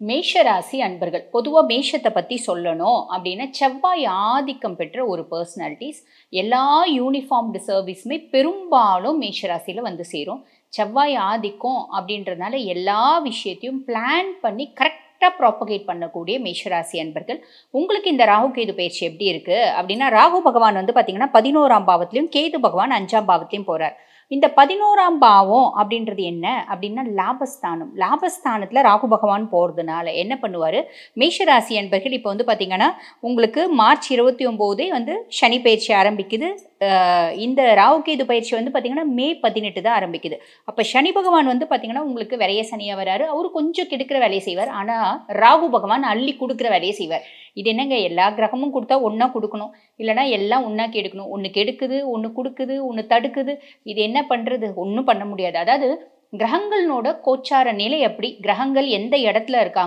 மேஷராசி அன்பர்கள் பொதுவாக மேஷத்தை பற்றி சொல்லணும் அப்படின்னா செவ்வாய் ஆதிக்கம் பெற்ற ஒரு பர்சனாலிட்டிஸ். எல்லா யூனிஃபார்ம்டு சர்வீஸுமே பெரும்பாலும் மேஷராசியில் வந்து சேரும். செவ்வாய் ஆதிக்கம் அப்படின்றதுனால எல்லா விஷயத்தையும் பிளான் பண்ணி கரெக்டாக ப்ராப்பகேட் பண்ணக்கூடிய மேஷராசி அன்பர்கள். உங்களுக்கு இந்த ராகு கேது பயிற்சி எப்படி இருக்குது அப்படின்னா, ராகு பகவான் வந்து பார்த்திங்கன்னா 11ஆம் பாவத்திலையும் கேது பகவான் 5ஆம் பாவத்திலையும் போகிறார். இந்த 11ஆம் பாவம் அப்படின்றது என்ன அப்படின்னா லாபஸ்தானம். லாபஸ்தானத்தில் ராகு பகவான் போகிறதுனால என்ன பண்ணுவார், மேஷராசி அன்பர்கள் இப்போ வந்து பார்த்திங்கன்னா உங்களுக்கு மார்ச் 29 வந்து சனி பயிற்சி ஆரம்பிக்குது. இந்த ராகு கேது பயிற்சி வந்து பார்த்திங்கன்னா மே 18 தான் ஆரம்பிக்குது. அப்போ சனி பகவான் வந்து பார்த்திங்கன்னா உங்களுக்கு விரைய சனியாக வராரு. அவர் கொஞ்சம் கெடுக்கிற வேலையை செய்வார், ஆனால் ராகு பகவான் அள்ளி கொடுக்குற வேலையை செய்வார். இது என்னங்க, எல்லா கிரகமும் கொடுத்தா ஒன்றா கொடுக்கணும், இல்லைனா எல்லாம் ஒன்றா கெடுக்கணும். ஒன்று கெடுக்குது, ஒன்று கொடுக்குது, ஒன்று தடுக்குது. இது என்ன பண்ணுறது, ஒன்றும் பண்ண முடியாது. அதாவது கிரகங்களோட கோச்சார நிலை எப்படி, கிரகங்கள் எந்த இடத்துல இருக்காங்க